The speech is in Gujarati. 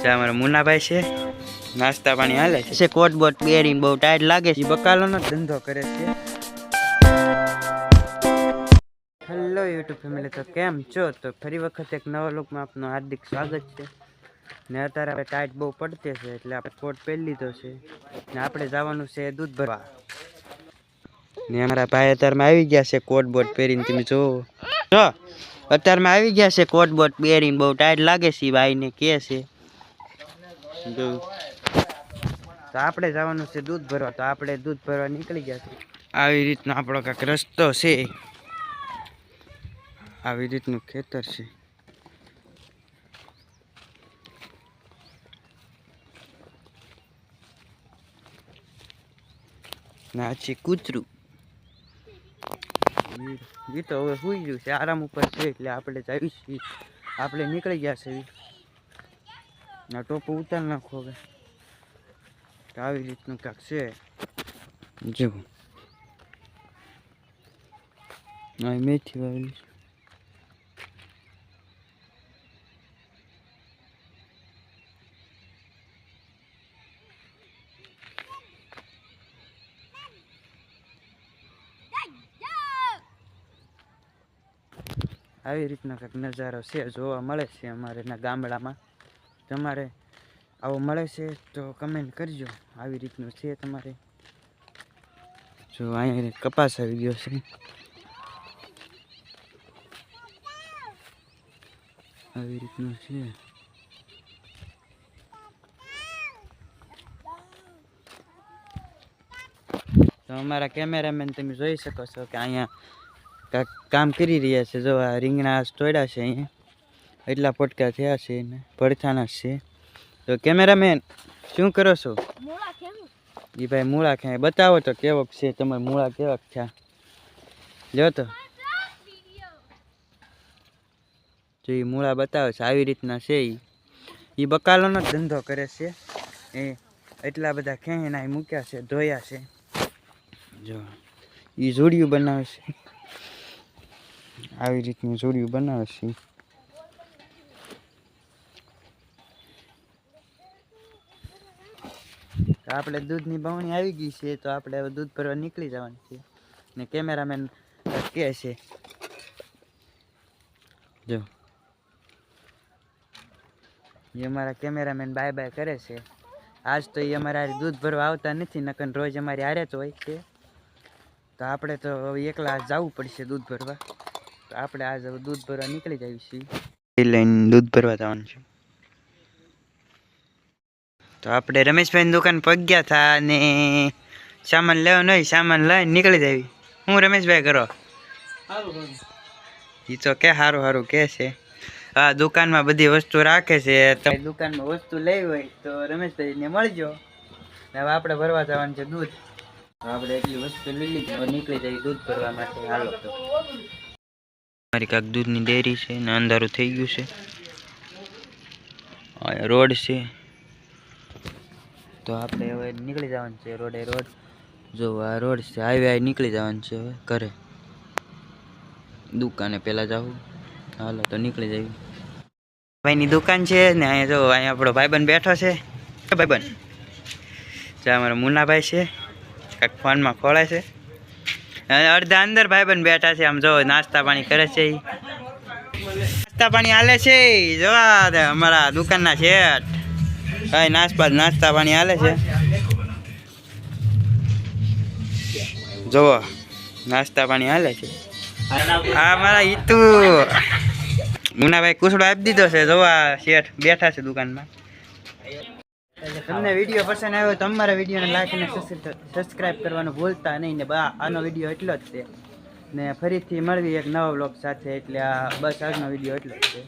અમારા મુન્નાભાઈ છે, નાસ્તા પાણી હાલે છે, કોટ બોટ પહેરીને બહુ ટાઈટ લાગે છે, બકાલોનો ધંધો કરે છે. હેલો યુટ્યુબ ફેમિલી, તો કેમ છો? તો ફરી વખત એક નવા લોકમાં આપનું હાર્દિક સ્વાગત છે. ને અત્યારે આપણે ટાઈટ બહુ પડતે છે એટલે આપણે કોટ પહેરી લીધો છે ને આપણે જવાનું છે દૂધ ભરવા. ને અમારા ભાઈ અત્યારમાં આવી ગયા છે કોટ બોટ પહેરીને, તમે જોવો જો અત્યારમાં આવી ગયા છે કોટ બોટ પહેરીને, બહુ ટાઈટ લાગે છે ભાઈને કે છે. તો આપણે જવાનું છે દૂધ ભરવા, તો આપણે દૂધ ભરવા નીકળી ગયા છે. આવી રીતનો આપણો કાંઈક રસ્તો છે, આવી રીતનું ખેતર છે. ના છે કૂતરું, એ તો હવે સુઈ ગયું છે, આરામ ઉપર છે એટલે આપણે જઈએ છીએ. આપણે નીકળી ગયા છે. ના ટોપો ઉતાર નાખો હવે. આવી રીતનું કાંક છે જેવું. મેથી વાવેલી છે. આવી રીતના કંઈક નજારો છે, જોવા મળે છે અમારે ના ગામડામાં. તમારે આવો મળે છે તો કમેન્ટ કરજો. આવી રીતનું છે તમારે. જો અહીંયા કપાસ આવી ગયો છે, આવી રીતનું છે. તો અમારા કેમેરામેન તમે જોઈ શકો છો કે અહીંયા કાંઈક કામ કરી રહ્યા છે. જો આ રીંગણા તોડ્યા છે, અહીંયા એટલા પોટકા થયા છે ને ભડથાના છે. તો કેમેરામેન શું કરો છો? એ ભાઈ મૂળા ખાય, બતાવો તો કેવોક છે તમારે મૂળા, કેવાક થયા જો તો. જો એ મૂળા બતાવે છે, આવી રીતના છે. એ બકાલોનો ધંધો કરે છે. એ એટલા બધા ખેંચીને મૂક્યા છે, ધોયા છે. જો એ જોડિયું બનાવે છે, આવી રીતનું જોડિયું બનાવે છે. તો આપણે દૂધની બવણી આવી ગઈ છે, તો આપણે હવે દૂધ ભરવા નીકળી જવાનું છે. ને કેમેરામેન કહે છે જો એ અમારા કેમેરામેન બાય બાય કરે છે. આજ તો એ અમારા દૂધ ભરવા આવતા નથી, નકર રોજ અમારી હારે જ હોય છે. તો આપણે તો એકલા જવું પડશે દૂધ ભરવા. તો આપણે આજ હવે દૂધ ભરવા નીકળી જઈએ છીએ. લઈને દૂધ ભરવા જવાનું છે. તો આપણે રમેશભાઈની દુકાન પગ્યા હતા ને સામાન લેવો નહીં, સામાન લઈને નીકળી જવી. હું રમેશભાઈ કરો એ તો કે સારું સારું કે છે. હા, દુકાનમાં બધી વસ્તુ રાખે છે. તો દુકાનમાં વસ્તુ લેવી હોય તો રમેશભાઈને મળજો. હવે આપણે ભરવા જવાનું છે દૂધ. આપણે એટલી વસ્તુ લઈ લીધી, નીકળી જાય દૂધ ભરવા માટે. હાલો તો મારી કાંક દૂધની ડેરી છે ને અંધારું થઈ ગયું છે. રોડ છે, તો આપણે હવે નીકળી જવાનું છે રોડે. રોડ જો આ રોડ છે, હાઈવે નીકળી જવાનું છે હવે ઘરે. દુકાને પહેલાં જવું. હાલો તો નીકળી જઈએ. ભાઈની દુકાન છે ને અહીંયા જો અહીંયા આપણો ભાઈબંધ બેઠો છે. ભાઈબંધ જો અમારો મુન્નાભાઈ છે, કાંઈક ફોનમાં ખોળે છે. અડધા અંદર ભાઈબંધ બેઠા છે. આમ જો નાસ્તા પાણી કરે છે. નાસ્તા પાણી હાલે છે. જોવા અમારા દુકાનના શેઠ કાંઈ નાસ્તા પાણી હાલે છે. જોવો નાસ્તા પાણી હાલે છે. હા, મારા ઈતુ મુન્નાભાઈ કુસડો આપી દીધો છે. જોવા શેઠ બેઠા છે દુકાનમાં. તમને વિડીયો પસંદ આવ્યો તો અમારા વિડીયોને લાઈક અને સબસ્ક્રાઈબ કરવાનું ભૂલતા નહીં. ને આનો વિડીયો એટલો જ છે ને ફરીથી મળવી એક નવા વ્લોગ સાથે. એટલે આ બસ આજનો વિડીયો એટલો જ છે.